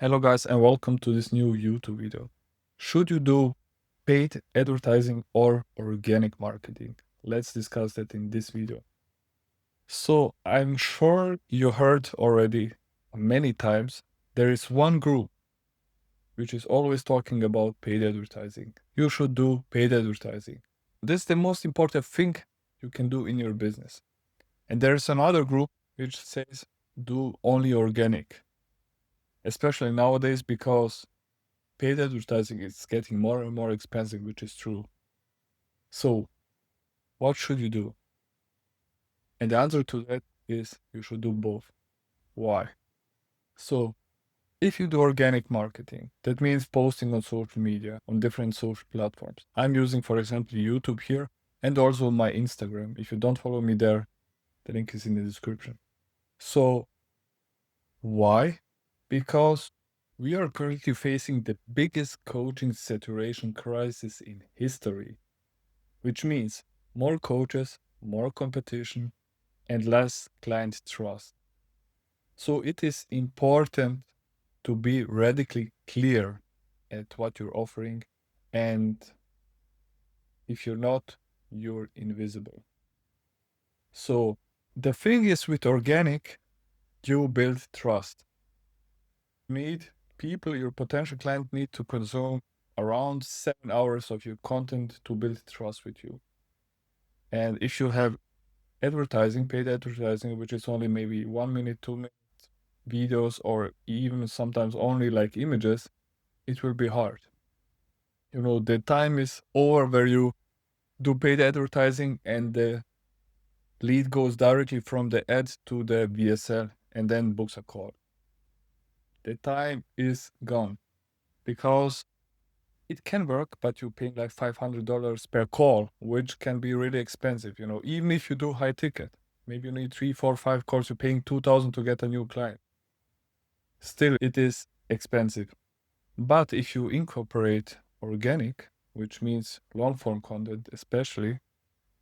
Hello guys and welcome to this new YouTube video. Should you do paid advertising or organic marketing? Let's discuss that in this video. So I'm sure you heard already many times there is one group which is always talking about paid advertising. You should do paid advertising. This is the most important thing you can do in your business. And there's another group which says do only organic, especially nowadays because paid advertising is getting more and more expensive, which is true. So, what should you do? And the answer to that is you should do both. Why? So, if you do organic marketing, that means posting on social media, on different social platforms. I'm using, for example, YouTube here and also my Instagram. If you don't follow me there, the link is in the description. So, why? Because we are currently facing the biggest coaching saturation crisis in history, which means more coaches, more competition, and less client trust. So it is important to be radically clear at what you're offering, and if you're not, you're invisible. So the thing is with organic, you build trust. Your potential client need to consume around 7 hours of your content to build trust with you. And if you have advertising, paid advertising, which is only maybe 1 minute, 2 minute videos, or even sometimes only like images, it will be hard. The time is over where you do paid advertising and the lead goes directly from the ad to the VSL and then books a call. The time is gone because it can work, but you pay like $500 per call, which can be really expensive. Even if you do high ticket, maybe you need 3, 4, 5 calls, you're paying 2,000 to get a new client. Still, it is expensive. But if you incorporate organic, which means long form content especially,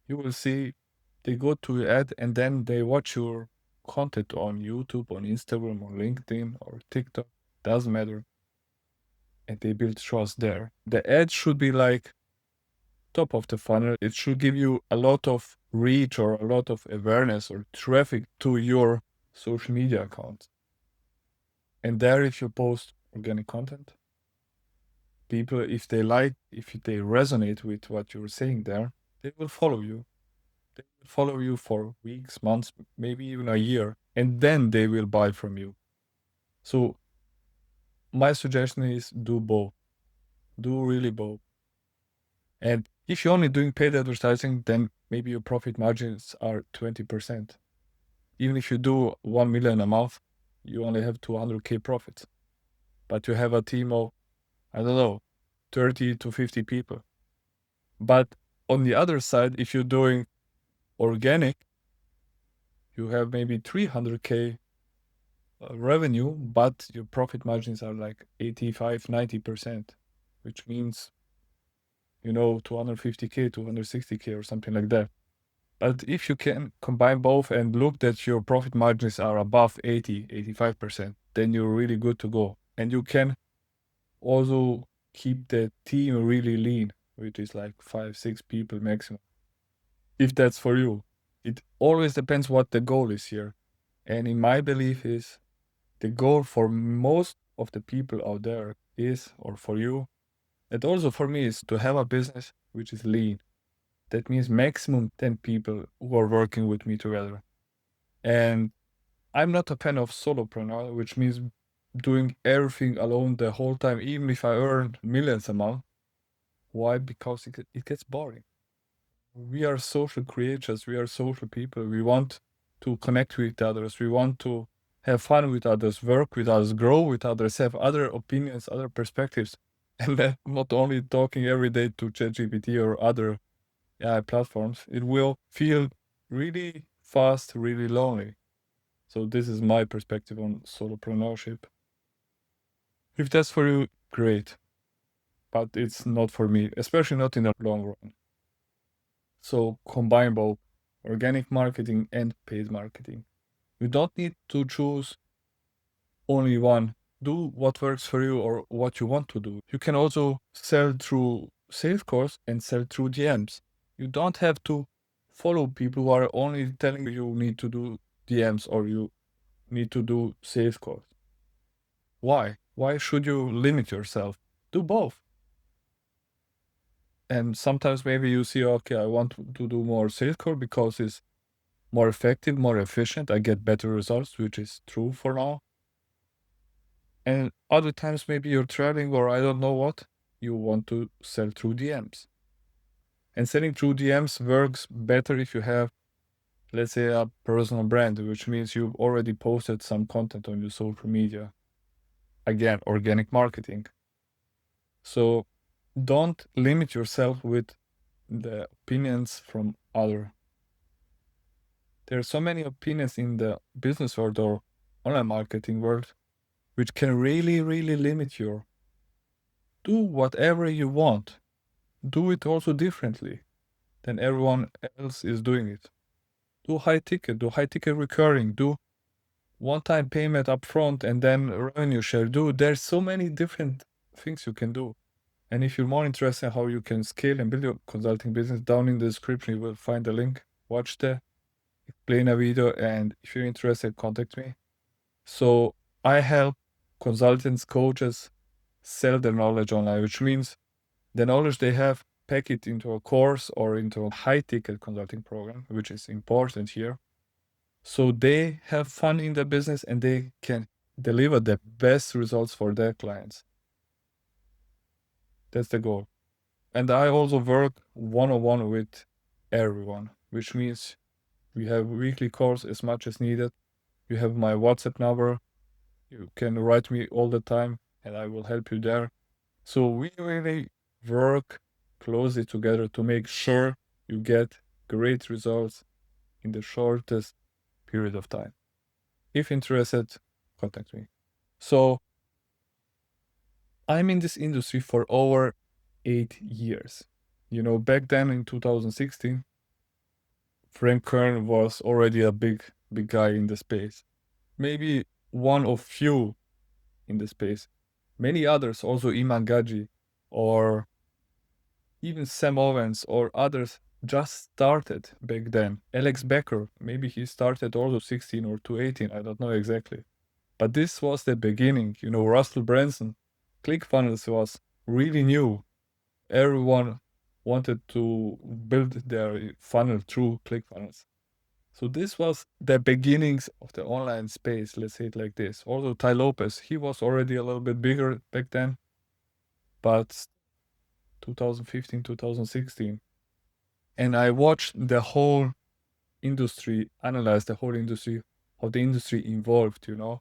you will see they go to your ad and then they watch your content on YouTube, on Instagram, on LinkedIn, or TikTok, doesn't matter. And they build trust there. The ad should be like top of the funnel. It should give you a lot of reach or a lot of awareness or traffic to your social media accounts. And there, if you post organic content, people, if they resonate with what you're saying there, they will follow you. They will follow you for weeks, months, maybe even a year, and then they will buy from you. So my suggestion is do both. Do really both. And if you're only doing paid advertising, then maybe your profit margins are 20%. Even if you do 1 million a month, you only have 200K profits. But you have a team of, I don't know, 30 to 50 people. But on the other side, if you're doing organic, you have maybe 300K revenue, but your profit margins are like 85, 90%, which means, 250K, 260K or something like that. But if you can combine both and look that your profit margins are above 80, 85%, then you're really good to go. And you can also keep the team really lean, which is like 5, 6 people maximum. If that's for you. It always depends what the goal is here. And in my belief is the goal for most of the people out there is, or for you, and also for me, is to have a business which is lean. That means maximum 10 people who are working with me together. And I'm not a fan of solopreneur, which means doing everything alone the whole time, even if I earn millions a month. Why? Because it gets boring. We are social creatures, we are social people. We want to connect with others, we want to have fun with others, work with others, grow with others, have other opinions, other perspectives, and then not only talking every day to ChatGPT or other AI platforms. It will feel really fast, really lonely. So this is my perspective on solopreneurship. If that's for you, great. But it's not for me, especially not in the long run. So combine both organic marketing and paid marketing. You don't need to choose only one. do what works for you or what you want to do. You can also sell through sales calls and sell through DMs. You don't have to follow people who are only telling you need to do DMs or you need to do sales calls. Why? Why should you limit yourself? Do both. And sometimes maybe you see, okay, I want to do more sales call because it's more effective, more efficient. I get better results, which is true for now. And other times maybe you're traveling or I don't know what, you want to sell through DMs. And selling through DMs works better if you have, let's say, a personal brand, which means you've already posted some content on your social media. Again, organic marketing. So don't limit yourself with the opinions from other. There are so many opinions in the business world or online marketing world which can really, really limit you. Do whatever you want. Do it also differently than everyone else is doing it. Do high ticket recurring, do one-time payment upfront and then revenue share. There's so many different things you can do. And if you're more interested in how you can scale and build your consulting business, down in the description you will find a link. Watch the explain a video, and if you're interested, contact me. So I help consultants, coaches sell their knowledge online, which means the knowledge they have, pack it into a course or into a high-ticket consulting program, which is important here. So they have fun in their business and they can deliver the best results for their clients. That's the goal. And I also work one-on-one with everyone, which means we have weekly calls as much as needed. You have my WhatsApp number. You can write me all the time and I will help you there. So we really work closely together to make sure you get great results in the shortest period of time. If interested, contact me. So I'm in this industry for over 8 years. You know, back then in 2016, Frank Kern was already a big guy in the space. Maybe one of few in the space. Many others, also Iman Gaji or even Sam Owens or others, just started back then. Alex Becker, maybe he started also 16 or 218, I don't know exactly. But this was the beginning. You know, Russell Branson, ClickFunnels was really new. Everyone wanted to build their funnel through ClickFunnels. So this was the beginnings of the online space, let's say it like this. Also, Ty Lopez, he was already a little bit bigger back then, but 2015, 2016. And I watched the whole industry, analyze the whole industry, how the industry evolved, you know.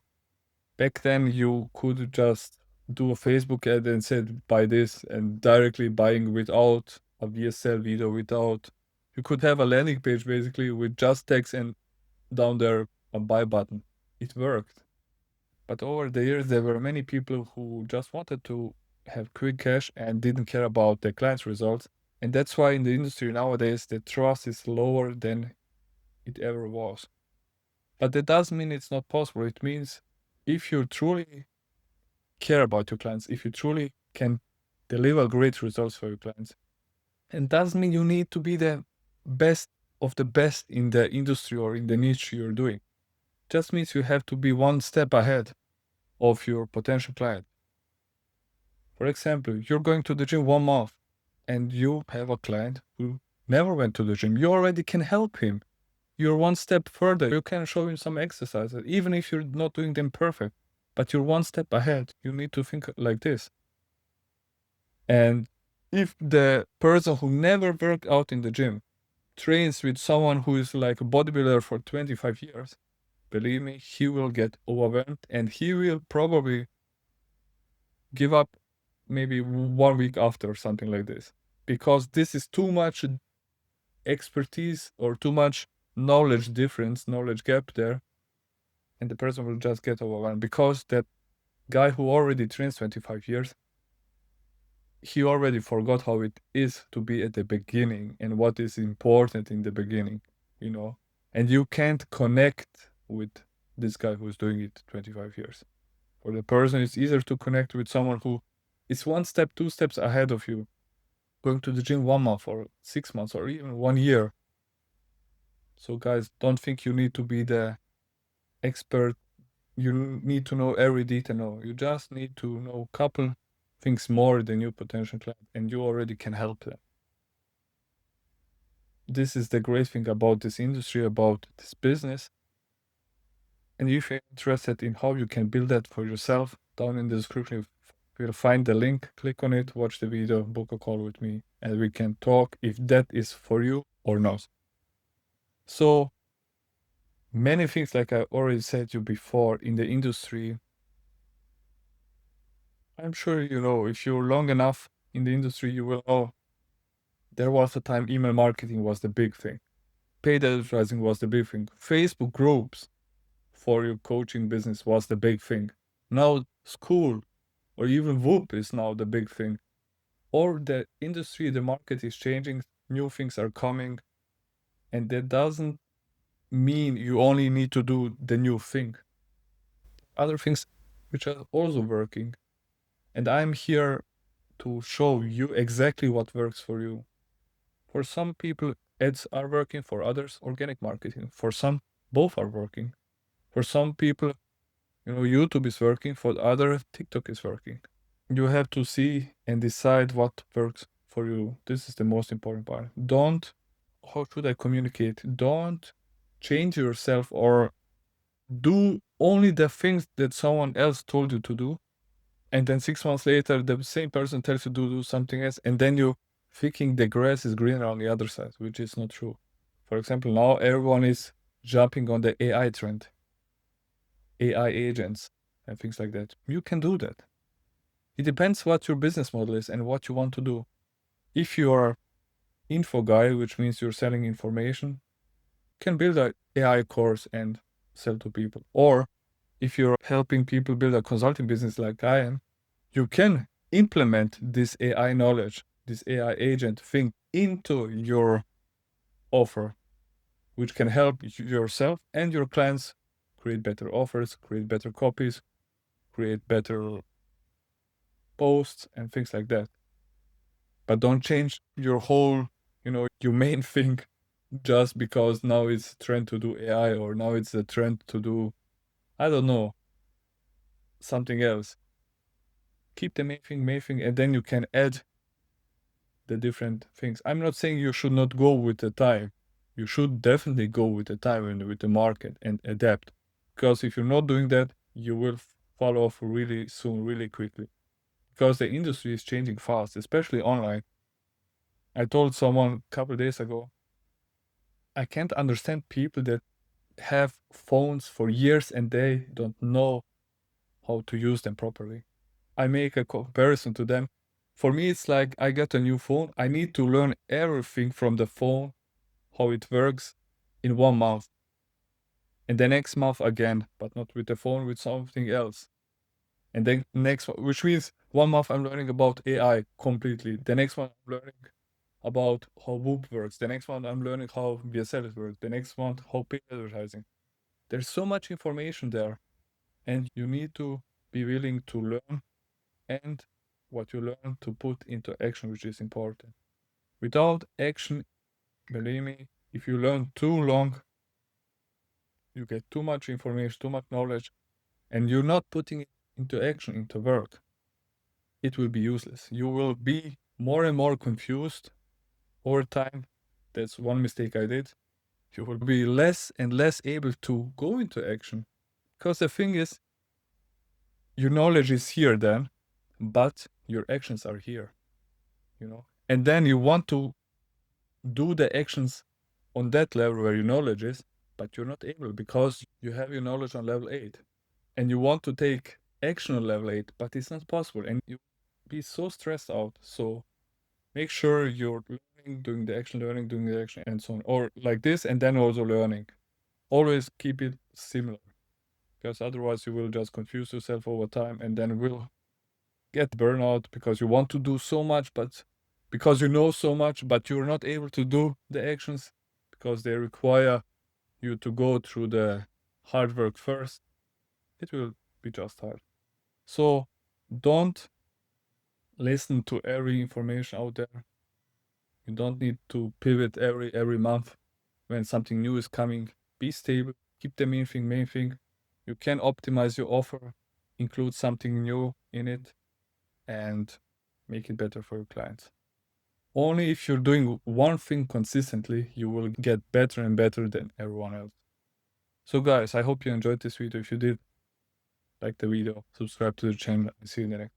Back then, you could just do a Facebook ad and said, buy this, and directly buying without a VSL video, without. You could have a landing page basically with just text and down there a buy button. It worked. But over the years, there were many people who just wanted to have quick cash and didn't care about their clients' results. And that's why in the industry nowadays, the trust is lower than it ever was. But that doesn't mean it's not possible. It means if you truly care about your clients, if you truly can deliver great results for your clients, and doesn't mean you need to be the best of the best in the industry or in the niche you're doing. Just means you have to be one step ahead of your potential client. For example, you're going to the gym 1 month and you have a client who never went to the gym. You already can help him. You're one step further. You can show him some exercises, even if you're not doing them perfect, but you're one step ahead. You need to think like this. And if the person who never worked out in the gym trains with someone who is like a bodybuilder for 25 years, believe me, he will get overwhelmed and he will probably give up maybe 1 week after or something like this, because this is too much expertise or too much knowledge gap there, and the person will just get overwhelmed because that guy who already trains 25 years, he already forgot how it is to be at the beginning and what is important in the beginning, you know. And you can't connect with this guy who's doing it 25 years, For the person, it's easier to connect with someone who is 1 step, 2 steps ahead of you. Going to the gym 1 month or 6 months or even 1 year. So guys, don't think you need to be the expert. You need to know every detail. No, you just need to know a couple things more than your potential client, and you already can help them. This is the great thing about this industry, about this business. And if you're interested in how you can build that for yourself, down in the description, you'll find the link, click on it, watch the video, book a call with me, and we can talk if that is for you or not. So many things, like I already said to you before, in the industry, I'm sure you know, if you're long enough in the industry, you will know there was a time email marketing was the big thing. Paid advertising was the big thing. Facebook groups for your coaching business was the big thing. Now school or even Whoop is now the big thing. Or the industry, the market is changing, new things are coming, and that doesn't mean you only need to do the new thing. Other things which are also working. And I'm here to show you exactly what works for you. For some people, ads are working, for others, organic marketing. For some, both are working. For some people, YouTube is working, for others, TikTok is working. You have to see and decide what works for you. This is the most important part. How should I communicate? Don't change yourself or do only the things that someone else told you to do. And then 6 months later, the same person tells you to do something else. And then you thinking the grass is greener on the other side, which is not true. For example, now everyone is jumping on the AI trend, AI agents and things like that. You can do that. It depends what your business model is and what you want to do. If you are info guy, which means you're selling information, you can build an AI course and sell to people. Or if you're helping people build a consulting business like I am, you can implement this AI knowledge, this AI agent thing into your offer, which can help yourself and your clients create better offers, create better copies, create better posts and things like that. But don't change your whole, your main thing just because now it's a trend to do AI or now it's a trend to do, I don't know, something else. Keep the main thing, and then you can add the different things. I'm not saying you should not go with the time. You should definitely go with the time and with the market and adapt. Because if you're not doing that, you will fall off really soon, really quickly. Because the industry is changing fast, especially online. I told someone a couple of days ago, I can't understand people that have phones for years and they don't know how to use them properly. I make a comparison to them. For me, it's like I get a new phone. I need to learn everything from the phone, how it works in 1 month. And the next month again, but not with the phone, with something else. And then next, which means 1 month I'm learning about AI completely. The next one I'm learning about how Whoop works. The next one I'm learning how VSL works. The next one, how paid advertising. There's so much information there. And you need to be willing to learn and what you learn to put into action, which is important. Without action, believe me, if you learn too long, you get too much information, too much knowledge, and you're not putting it into action, into work, it will be useless. You will be more and more confused over time. That's one mistake I did. You will be less and less able to go into action. Because the thing is, your knowledge is here then, but your actions are here, And then you want to do the actions on that level where your knowledge is, but you're not able because you have your knowledge on level 8. And you want to take action on level 8, but it's not possible. And you be so stressed out. So make sure you're learning, doing the action, learning, doing the action, and so on. Or like this, and then also learning. Always keep it similar. Because otherwise you will just confuse yourself over time and then will get burnout because you want to do so much, but because you know so much, but you're not able to do the actions because they require you to go through the hard work first, it will be just hard. So don't listen to every information out there. You don't need to pivot every month when something new is coming. Be stable, keep the main thing. You can optimize your offer, include something new in it, and make it better for your clients. Only if you're doing one thing consistently, you will get better and better than everyone else. So guys, I hope you enjoyed this video. If you did, like the video, subscribe to the channel, and see you in the next.